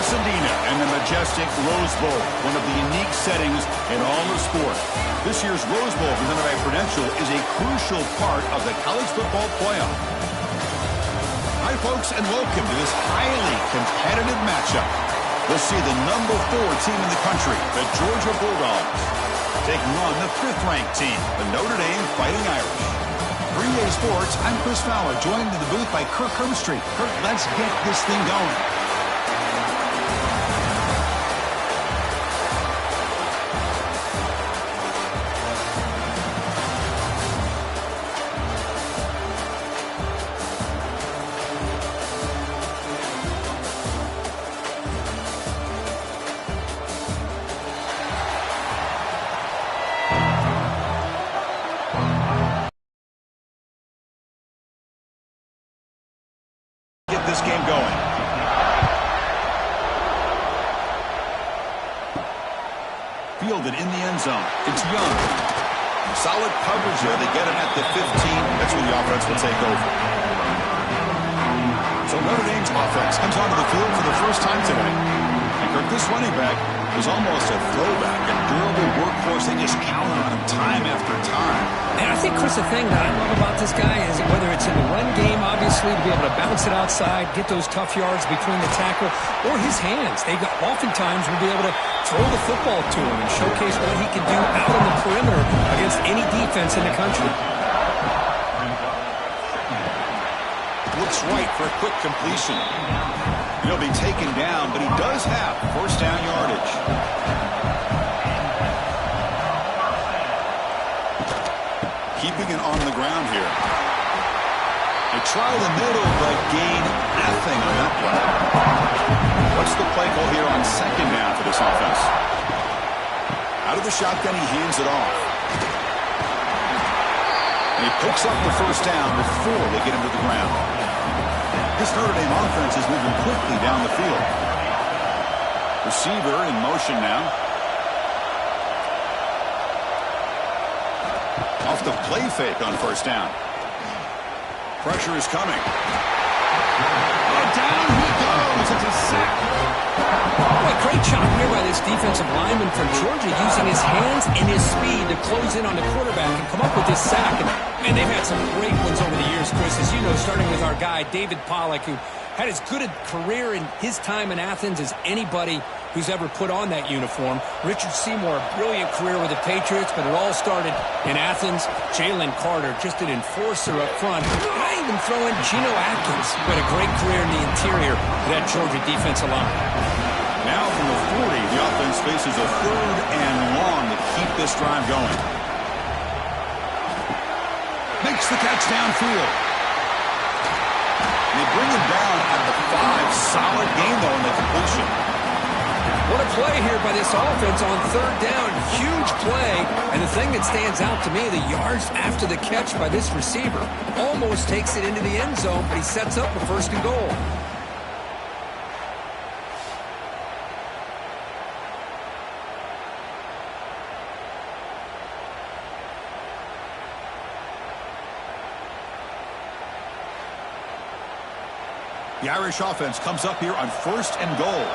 Pasadena and the majestic Rose Bowl, one of the unique settings in all of sport. This year's Rose Bowl presented by Prudential is a crucial part of the college football playoff. Hi, folks, and welcome to this highly competitive matchup. We'll see the number 4 team in the country, the Georgia Bulldogs, taking on the 5th-ranked team, the Notre Dame Fighting Irish. For EA Sports, I'm Chris Fowler, joined in the booth by Kirk Herbstreit. Kirk, let's get this thing going. This game going. Fielded in the end zone. It's Young. Solid coverage there. They get him at the 15. That's where the offense will take over. So Notre Dame's offense comes onto the field for the first time today. And Kirk, this running back is almost a throwback, a durable workhorse. They just count on him time after time. And I think, Chris, the thing that I love about this guy is whether it's in the run game, obviously, to be able to bounce it outside, get those tough yards between the tackle, or his hands. They oftentimes will be able to throw the football to him and showcase what he can do out on the perimeter against any defense in the country. Looks right for a quick completion. He'll be taken down, but he does have first down yardage. Keeping it on the ground here. They try the middle, but gain nothing on that play. What's the play call here on second down for this offense? Out of the shotgun, he hands it off. And he picks up the first down before they get him to the ground. This Notre Dame offense is moving quickly down the field. Receiver in motion now. Off the play fake on first down. Pressure is coming. And down he goes. It's a sack. What a great job here by this defensive lineman from Georgia, using his hands and his speed to close in on the quarterback and come up with this sack. And they've had some great ones over the years, Chris, as you know, starting with our guy, David Pollack, who had as good a career in his time in Athens as anybody who's ever put on that uniform. Richard Seymour, a brilliant career with the Patriots, but it all started in Athens. Jalen Carter, just an enforcer up front. And I even throw in Geno Atkins, who had a great career in the interior of that Georgia defensive line. Now from the 40, the offense faces a 3rd and long to keep this drive going. Makes the catch downfield. They bring him down at the 5. Solid gain, though, in the completion. What a play here by this offense on 3rd down. Huge play. And the thing that stands out to me, the yards after the catch by this receiver. Almost takes it into the end zone, but he sets up a 1st and goal. The Irish offense comes up here on 1st and goal.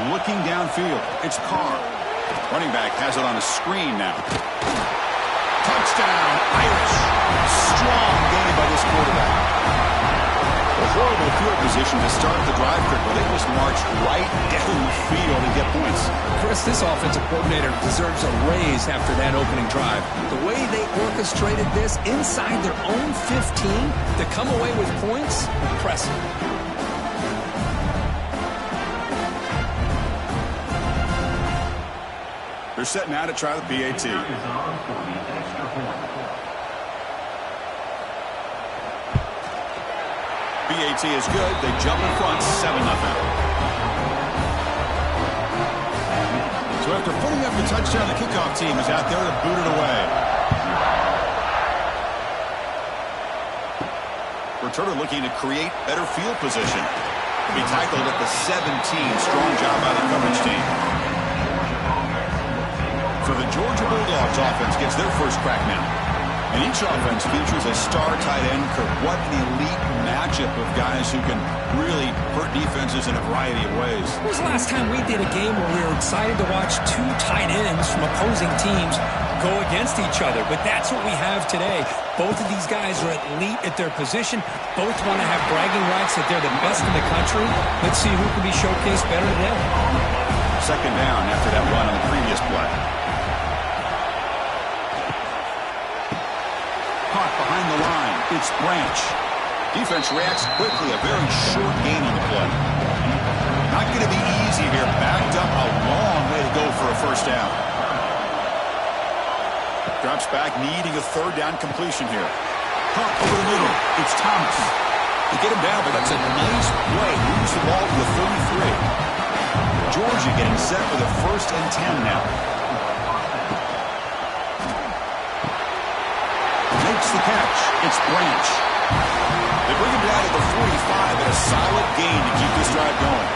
Looking downfield, it's Carr. Running back has it on a screen now. Touchdown, Irish. Strong gain by this quarterback. A horrible field position to start the drive, but they just march right down the field and get points. Chris, this offensive coordinator deserves a raise after that opening drive. The way they orchestrated this inside their own 15 to come away with points, impressive. They're set now to try the PAT. PAT is good. They jump in front, 7-0. So after putting up the touchdown, the kickoff team is out there to boot it away. Returner looking to create better field position. To be tackled at the 17. Strong job by the coverage team. So the Georgia Bulldogs offense gets their first crack now. And each offense features a star tight end. What an elite matchup of guys who can really hurt defenses in a variety of ways. When was the last time we did a game where we were excited to watch two tight ends from opposing teams go against each other? But that's what we have today. Both of these guys are elite at their position. Both want to have bragging rights that they're the best in the country. Let's see who can be showcased better today. Second down after that run on the previous play. Caught behind the line. It's Branch. Defense reacts quickly. A very short gain on the play. Not going to be easy here. Backed up a long way to go for a first down. Drops back, needing a third down completion here. Caught over the middle. It's Thomas. They get him down, but that's a nice play. Moves the ball to the 33. Georgia getting set for the 1st and 10 now. Makes the catch. It's Branch. They bring him down to the 45 and a solid gain to keep this drive going.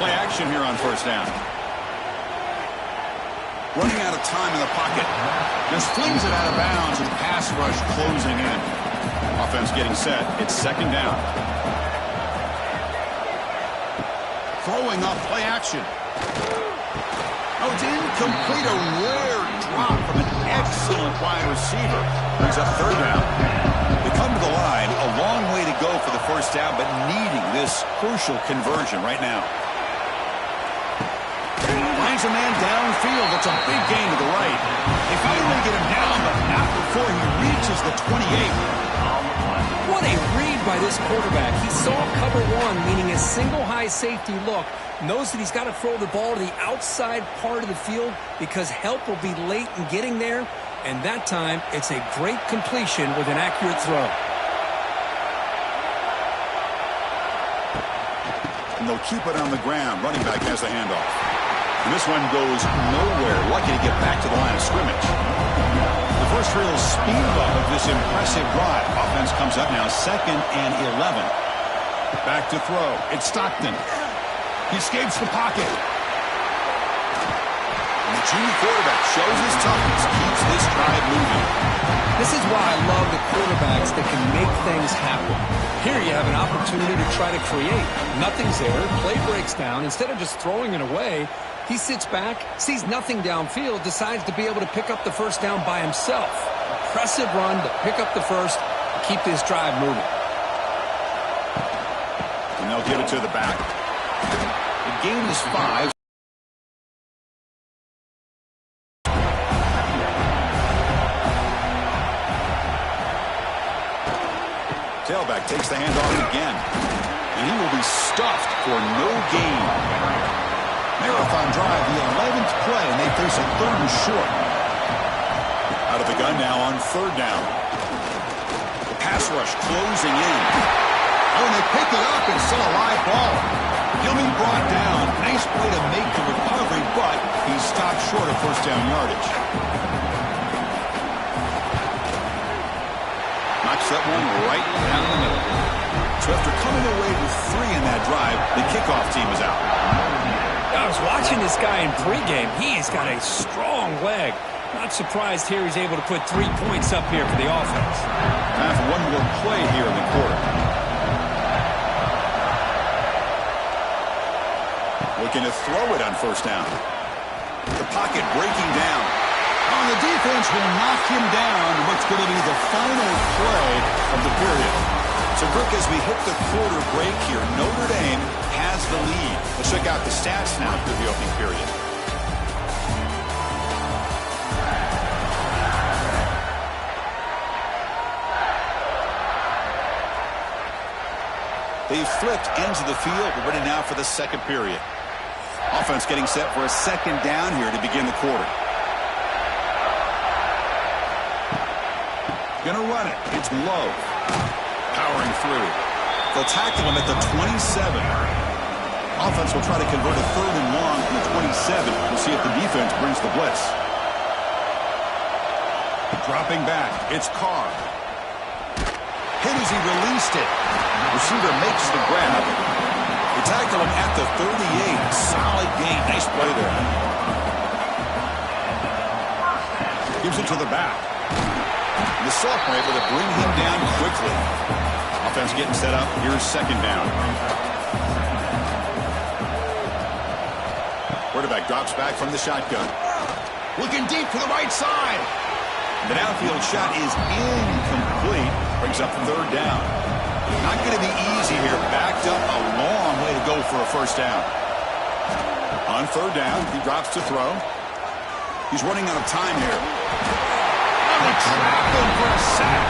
Play action here on first down. Running out of time in the pocket. Just flings it out of bounds and pass rush closing in. Offense getting set. It's second down. Throwing off play action. Oh, it's incomplete. A rare drop from an excellent wide receiver. Brings up third down. They come to the line. A long way to go for the first down, but needing this crucial conversion right now. Finds a man downfield. It's a big gain to the right. They finally get him down, but not before he reaches the 28. What a read by this quarterback. He saw cover one, meaning a single high safety look. Knows that he's got to throw the ball to the outside part of the field because help will be late in getting there. And that time, it's a great completion with an accurate throw. And they'll keep it on the ground. Running back has the handoff. And this one goes nowhere. Lucky to get back to the line of scrimmage. The first real speed bump of this impressive drive. Offense comes up now, 2nd and 11. Back to throw. It's Stockton. He escapes the pocket. And the junior quarterback shows his toughness, keeps this drive moving. This is why I love the quarterbacks that can make things happen. Here you have an opportunity to try to create. Nothing's there. Play breaks down. Instead of just throwing it away, he sits back, sees nothing downfield, decides to be able to pick up the first down by himself. Impressive run to pick up the first, keep this drive moving. And they'll give it to the back. The gain is 5. Tailback takes the handoff again. And he will be stuffed for no gain. Marathon drive, the 11th play, and they face a 3rd and short. Out of the gun now on 3rd down. The pass rush closing in. Oh, and they pick it up and still a live ball. Gilman brought down. Nice play to make the recovery, but he's stopped short of first down yardage. Knocks that one right down the middle. So after coming away with 3 in that drive, the kickoff team is out. I was watching this guy in pregame. He's got a strong leg. Not surprised here he's able to put 3 points up here for the offense. Time for one more play here in the quarter. Looking to throw it on first down. The pocket breaking down. Oh, the defense will knock him down. What's going to be the final play of the period. So, Brooke, as we hit the quarter break here, Notre Dame has the lead. Let's check out the stats now through the opening period. They've flipped ends of the field. We're ready now for the second period. Offense getting set for a second down here to begin the quarter. Gonna run it. It's Love. Powering through. They'll tackle him at the 27. Offense will try to convert a 3rd and long from the 27. We'll see if the defense brings the blitz. Dropping back. It's Carr. Hit as he released it. Receiver makes the grab. They tackle him at the 38. Solid gain. Nice play there. Gives it to the back. And the sophomore able to bring him down quickly. Offense getting set up. Here's second down. Quarterback drops back from the shotgun. Looking deep to the right side. The downfield shot is incomplete. Brings up third down. Not going to be easy here. Backed up a long way to go for a first down. On third down, he drops to throw. He's running out of time here. And they trap him for a sack.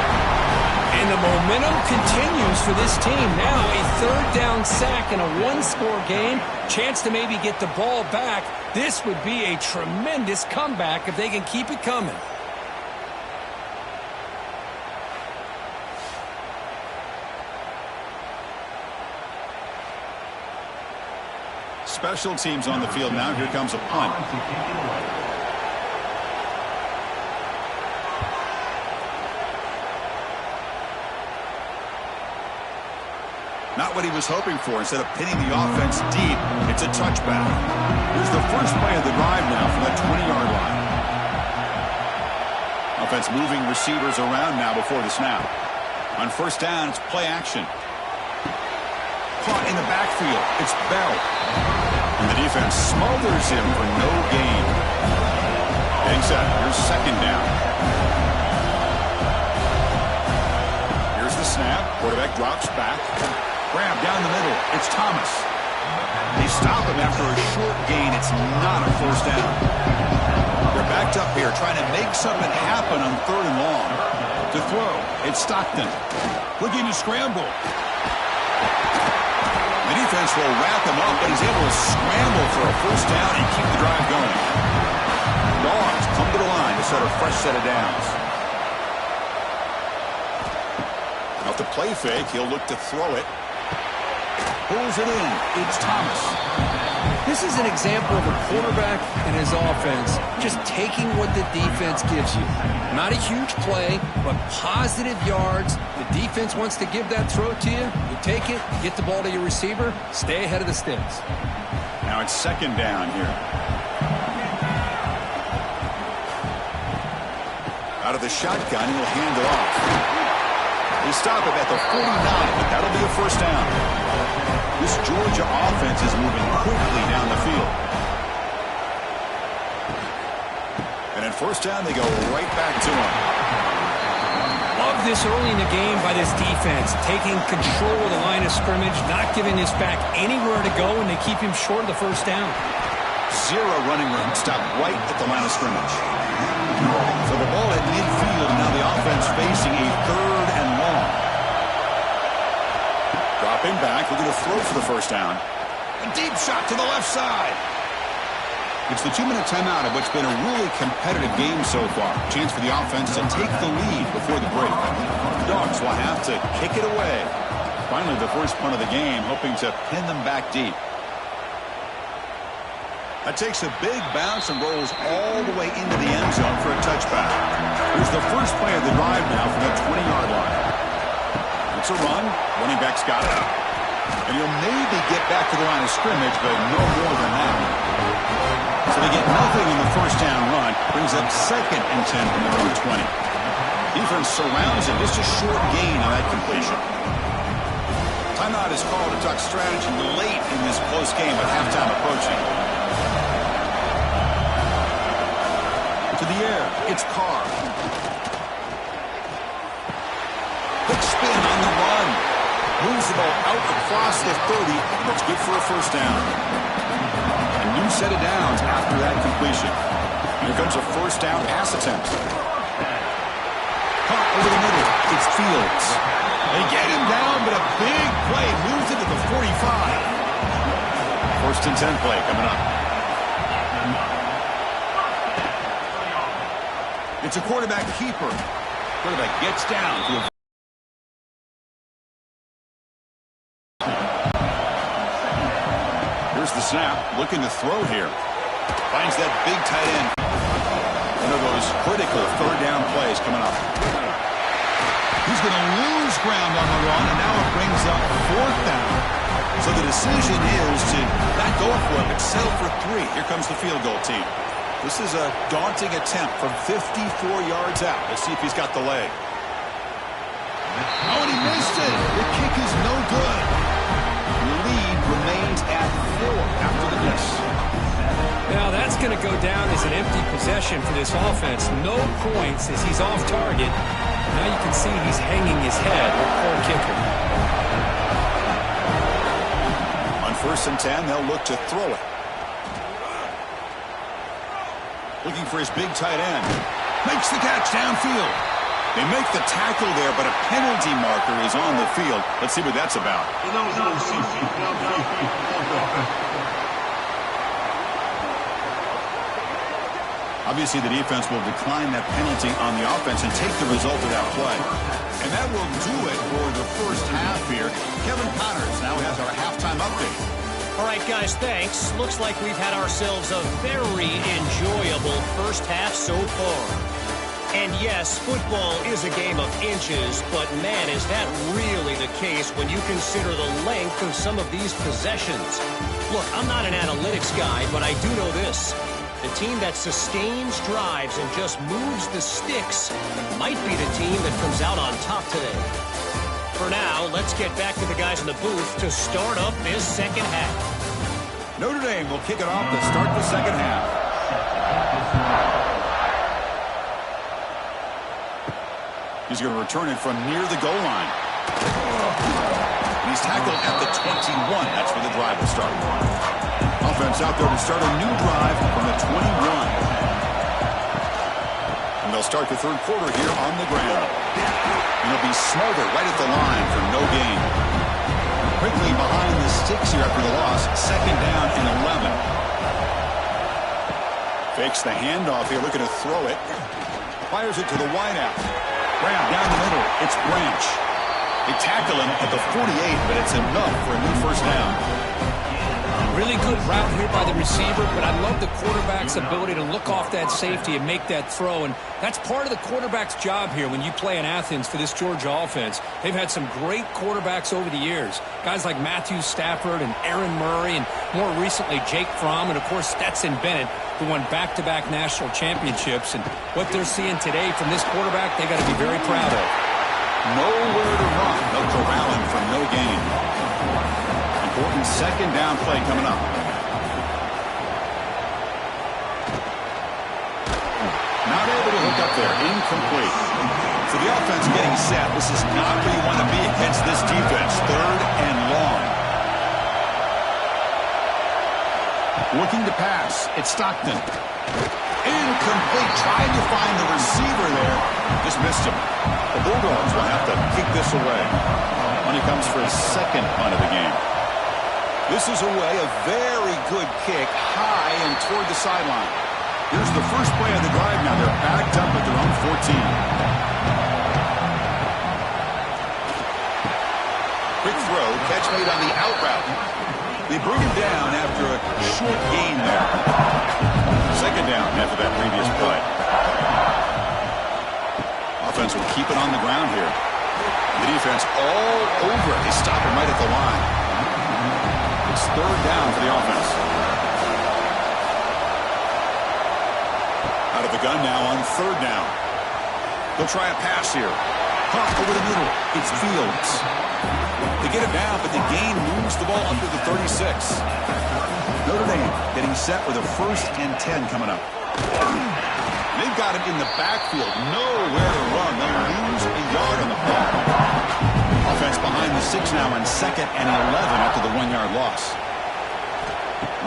And the momentum continues for this team. Now a third down sack in a one-score game. Chance to maybe get the ball back. This would be a tremendous comeback if they can keep it coming. Special teams on the field now. Here comes a punt. Not what he was hoping for. Instead of pinning the offense deep, it's a touchback. Here's the first play of the drive now from that 20-yard line. Offense moving receivers around now before the snap. On first down, it's play action. Caught in the backfield. It's Bell. And the defense smothers him for no gain. Getting set. Here's second down. Here's the snap. Quarterback drops back. Grab down the middle. It's Thomas. They stop him after a short gain. It's not a first down. They're backed up here trying to make something happen on third and long. To throw, it's Stockton. Looking to scramble. The defense will wrap him up, but he's able to scramble for a first down and keep the drive going. Dogs come to the line to set a fresh set of downs. Off the play fake, he'll look to throw it. Pulls it in. It's Thomas. This is an example of a quarterback and his offense just taking what the defense gives you. Not a huge play, but positive yards. The defense wants to give that throw to you. You take it, you get the ball to your receiver, stay ahead of the sticks. Now it's second down here. Out of the shotgun, he'll hand it off. They stop him at the 49, but that'll be a first down. This Georgia offense is moving quickly down the field. And at first down, they go right back to him. Love this early in the game by this defense, taking control of the line of scrimmage, not giving this back anywhere to go, and they keep him short of the first down. Zero running room, stopped right at the line of scrimmage. So the ball at midfield, now the offense facing a third and long. Dropping back, looking to throw for the first down. A deep shot to the left side. It's the 2-minute timeout of what's been a really competitive game so far. Chance for the offense to take the lead before the break. The Dogs will have to kick it away. Finally, the first punt of the game, hoping to pin them back deep. That takes a big bounce and rolls all the way into the end zone for a touchback. Here's the first play of the drive now from the 20-yard line. It's a run. Running back's got it. And he'll maybe get back to the line of scrimmage, but no more than that. So they get nothing in the first down run. Brings up second and 10 from their own 20. Defense surrounds him. Just a short gain on that completion. Timeout is called to talk strategy late in this close game with halftime approaching. To the air, it's Carr. Quick spin on the run. Moves the ball out across the 30. That's good for a first down. A new set of downs after that completion. Here comes a first down pass attempt. Caught over the middle. It's Fields. They get him down, but a big play moves it to the 45. First and 10 play coming up. It's a quarterback keeper. Quarterback gets down to a the snap, looking to throw here. Finds that big tight end. One of those critical third down plays coming up. He's going to lose ground on the run, and now it brings up fourth down. So the decision is to not go for it, but settle for 3. Here comes the field goal team. This is a daunting attempt from 54 yards out. Let's see if he's got the leg. Oh, and he missed it. The kick is no good. The lead remains at 4 after the miss. Now that's going to go down as an empty possession for this offense. No points as he's off target. Now you can see he's hanging his head. Poor kicker. On 1st and 10, they'll look to throw it. Looking for his big tight end. Makes the catch downfield. They make the tackle there, but a penalty marker is on the field. Let's see what that's about. Obviously, the defense will decline that penalty on the offense and take the result of that play. And that will do it for the first half here. Kevin Connors now has our halftime update. All right, guys, thanks. Looks like we've had ourselves a very enjoyable first half so far. And yes, football is a game of inches, but man, is that really the case when you consider the length of some of these possessions. Look, I'm not an analytics guy, but I do know this. The team that sustains drives and just moves the sticks might be the team that comes out on top today. For now, let's get back to the guys in the booth to start up this second half. Notre Dame will kick it off to start the second half. He's going to return it from near the goal line. He's tackled at the 21. That's where the drive will start. Offense out there to start a new drive from the 21. And they'll start the third quarter here on the ground. And it'll be Smolder right at the line for no gain. Quickly behind the sticks here after the loss. 2nd down and 11. Fakes the handoff here, looking to throw it. Fires it to the wideout. Graham down the middle. It's Branch. They tackle him at the 48, but it's enough for a new first down. Really good route here by the receiver, but I love the quarterback's ability to look off that safety and make that throw. And that's part of the quarterback's job here when you play in Athens for this Georgia offense. They've had some great quarterbacks over the years. Guys like Matthew Stafford and Aaron Murray, and more recently Jake Fromm, and of course Stetson Bennett, who won back-to-back national championships. And what they're seeing today from this quarterback, they got to be very proud of. Nowhere to run. They'll corral him for no gain. Important 2nd down play coming up. Not able to hook up there. Incomplete. So the offense getting set. This is not where you want to be against this defense. 3rd and long. Looking to pass. It's Stockton. Incomplete. Trying to find the receiver there. Just missed him. The Bulldogs will have to kick this away when he comes for his 2nd punt of the game. This is away, a very good kick, high and toward the sideline. Here's the first play of the drive now. They're backed up at their own 14. Quick throw, catch made on the out route. They bring him down after a short gain there. 2nd down after that previous play. Offense will keep it on the ground here. The defense all over it. They stop him right at the line. It's 3rd down for the offense. Out of the gun now on 3rd down. They'll try a pass here. Huff over the middle. It's Fields. They get it down, but the gain moves the ball up to the 36. Notre Dame getting set with a 1st and 10 coming up. They've got it in the backfield. Nowhere to run. They'll lose a yard on the ball. Offense behind the 6 now on 2nd and 11 after the 1-yard loss.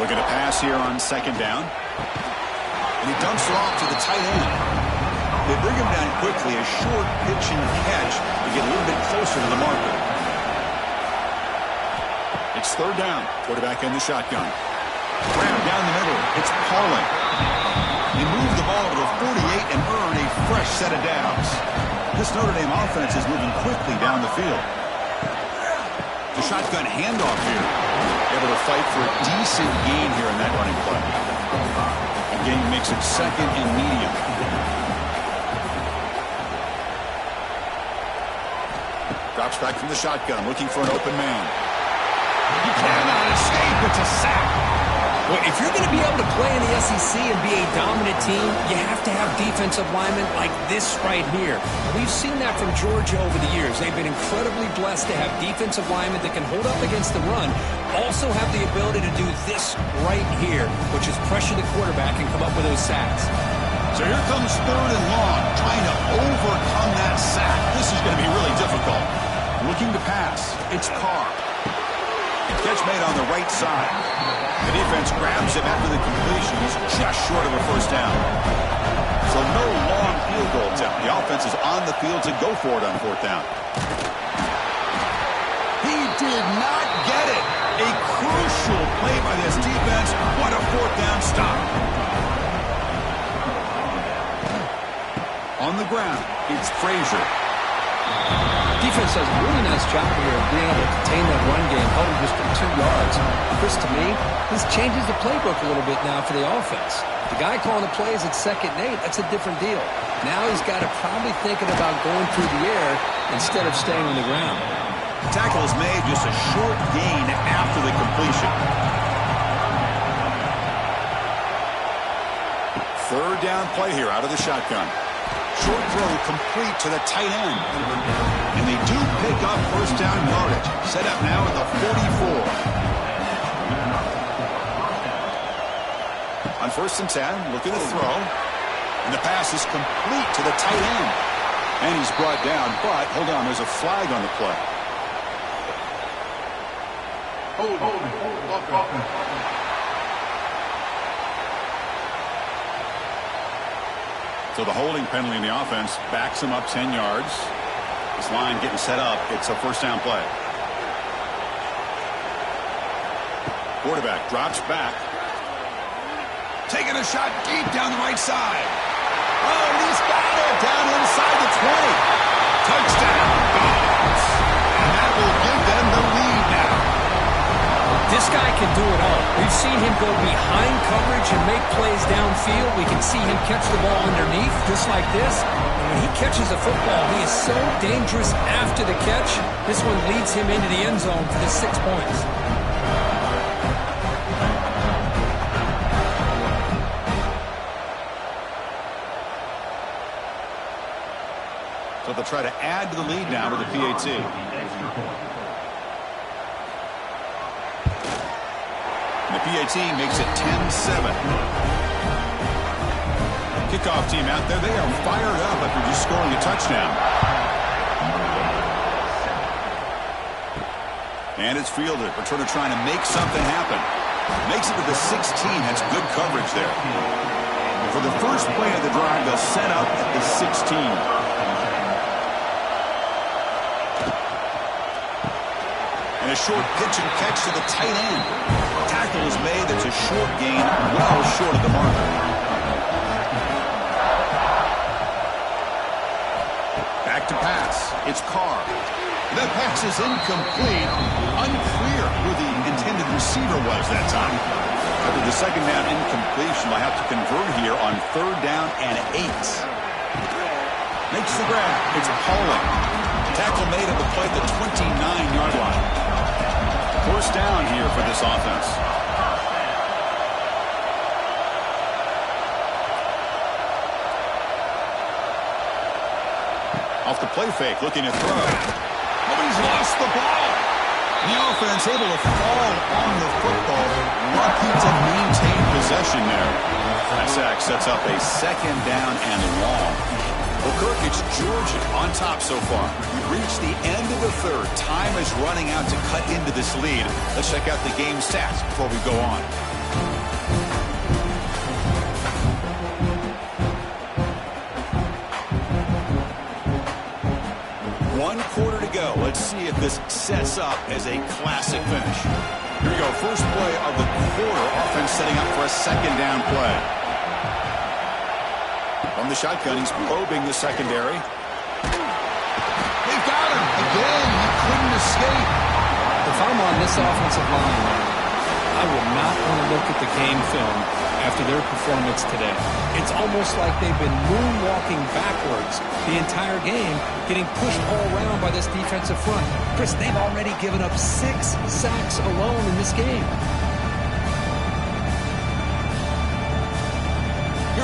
Looking to pass here on 2nd down. And he dumps it off to the tight end. They bring him down quickly, a short pitch and catch to get a little bit closer to the marker. It's 3rd down. Quarterback in the shotgun. Graham down the middle. It's Parling. They move the ball to the 48 and earn a fresh set of downs. This Notre Dame offense is moving quickly down the field. The shotgun handoff here. Able to fight for a decent gain here in that running play. Again, makes it 2nd and medium. Drops back from the shotgun, looking for an open man. He cannot escape. It's a sack. Well, if you're going to be able to play in the SEC and be a dominant team, you have to have defensive linemen like this right here. We've seen that from Georgia over the years. They've been incredibly blessed to have defensive linemen that can hold up against the run, also have the ability to do this right here, which is pressure the quarterback and come up with those sacks. So here comes 3rd and long, trying to overcome that sack. This is going to be really difficult. Looking to pass. It's Carr. Catch made on the right side. The defense grabs him after the completion. He's just short of a first down. So no long field goal attempt. The offense is on the field to go for it on 4th down. He did not get it. A crucial play by this defense. What a 4th down stop. On the ground, it's Frazier. Defense does a really nice job here of being able to contain that run game, held him just for 2 yards. Chris, to me, this changes the playbook a little bit now for the offense. The guy calling the plays at 2nd and 8, that's a different deal. Now he's got to probably thinking about going through the air instead of staying on the ground. The tackle is made just a short gain after the completion. 3rd down play here out of the shotgun. Short throw complete to the tight end. And they do pick up first down yardage. Set up now at the 44. On 1st and 10, looking to throw. And the pass is complete to the tight end. And he's brought down, but hold on, there's a flag on the play. So the holding penalty in the offense backs him up 10 yards. This line getting set up. It's a first down play. Quarterback drops back. Taking a shot deep down the right side. Oh, and he's got it down inside the 20. Touchdown, Dogs. And that will give them the lead now. This guy can do it all. We've seen him go behind coverage and make plays downfield. We can see him catch the ball underneath, just like this. And when he catches a football, he is so dangerous after the catch. This one leads him into the end zone for the 6 points. So they'll try to add to the lead now with the PAT. The PAT makes it 10-7. Kickoff team out there. They are fired up after just scoring a touchdown. And it's fielded. Returner trying to make something happen. Makes it to the 16. That's good coverage there. And for the first play of the drive, they'll set up at the 16. And a short pitch and catch to the tight end. Tackle is made. That's a short gain, well short of the marker. Back to pass. It's Carr. That pass is incomplete. Unclear who the intended receiver was that time. After the 2nd down incompletion, they'll have to convert here on 3rd down and 8. Makes the grab. It's Pauling. Tackle made at the play at the 29-yard line. First down here for this offense. Off the play fake, looking to throw. Nobody's lost the ball. The offense able to fall on the football. Lucky to maintain possession there. That sack sets up a 2nd down and long. Well, Kirk, it's Georgia on top so far. We've reached the end of the 3rd. Time is running out to cut into this lead. Let's check out the game stats before we go on. One quarter to go. Let's see if this sets up as a classic finish. Here we go. First play of the quarter. Offense setting up for a 2nd down play. From the shotgun, he's probing the secondary. They've got him. Again, he couldn't escape. If I'm on this offensive line, I would not want to look at the game film after their performance today. It's almost like they've been moonwalking backwards the entire game, getting pushed all around by this defensive front. Chris, they've already given up 6 sacks alone in this game.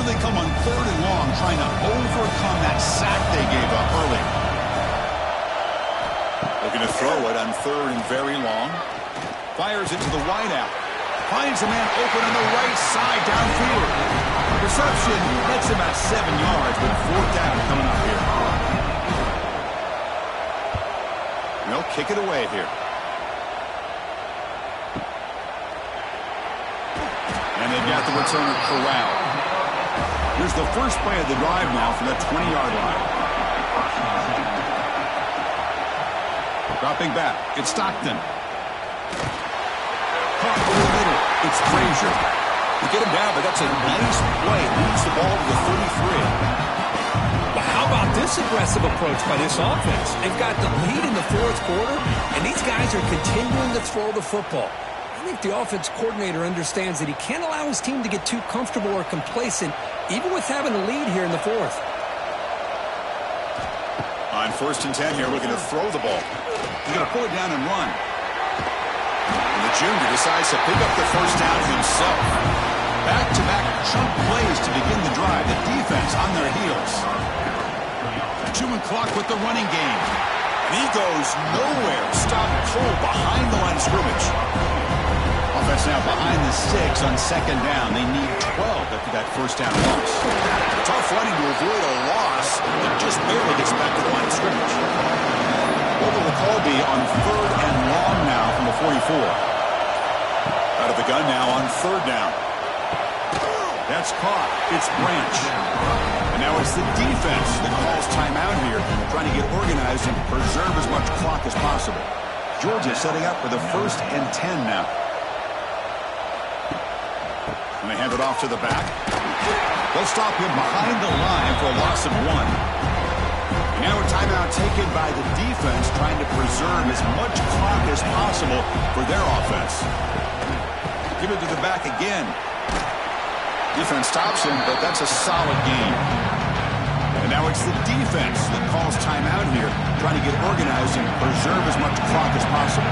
they come on 3rd and long, trying to overcome that sack they gave up early. Looking to throw it on 3rd and very long. Fires it to the wideout. Finds a man open on the right side downfield. Reception gets about 7 yards, but 4th down coming up here. They'll kick it away here. And they've got the returner corralled. Here's the first play of the drive now from the 20-yard line. Dropping back, it's Stockton. Caught over the middle, it's Frazier. To get him down, but that's a nice play. Moves the ball to the 33. Well, how about this aggressive approach by this offense? They've got the lead in the 4th quarter, and these guys are continuing to throw the football. I think the offense coordinator understands that he can't allow his team to get too comfortable or complacent, even with having a lead here in the 4th. On 1st and 10 here, looking to throw the ball. He's going to pull it down and run. And the junior decides to pick up the 1st down himself. Back-to-back chunk plays to begin the drive. The defense on their heels. Chewing clock with the running game. And he goes nowhere. Stop cold behind the line of scrimmage. Offense now behind the 6 on 2nd down. They need 12 after that 1st down loss. Tough running to avoid a loss that just barely gets back to the line of scrimmage. What will the call be on 3rd and long now from the 44? Out of the gun now on 3rd down. That's caught. It's Branch. And now it's the defense that calls timeout here, trying to get organized and preserve as much clock as possible. Georgia setting up for the 1st and 10 now. And they hand it off to the back. They'll stop him behind the line for a loss of 1. And now a timeout taken by the defense, trying to preserve as much clock as possible for their offense. Give it to the back again. Defense stops him, but that's a solid game. And now it's the defense that calls timeout here, trying to get organized and preserve as much clock as possible.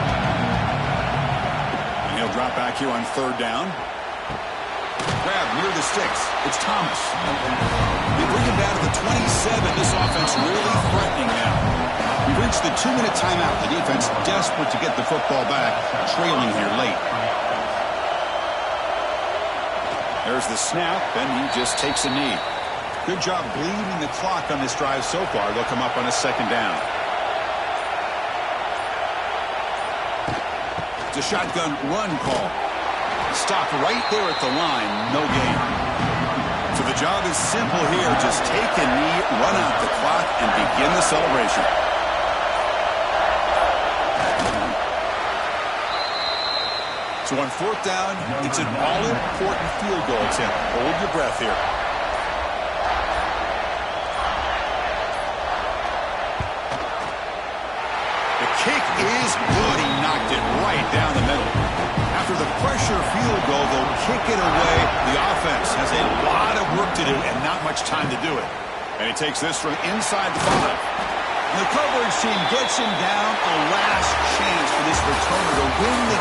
And he'll drop back here on 3rd down. Grab near the sticks. It's Thomas. They bring him down to the 27. This offense really threatening now. We've reached the 2-minute timeout. The defense desperate to get the football back, trailing here late. There's the snap, and he just takes a knee. Good job bleeding the clock on this drive so far. They'll come up on a 2nd down. It's a shotgun run call. Stop right there at the line. No gain. So the job is simple here. Just take a knee, run out the clock, and begin the celebration. So on 4th down, it's an all-important field goal attempt. Hold your breath here. The kick is good. He knocked it right down the middle. After the pressure field goal, they'll kick it away. The offense has a lot of work to do and not much time to do it. And he takes this from inside the 5. And the coverage team gets him down. A last chance for this returner to win the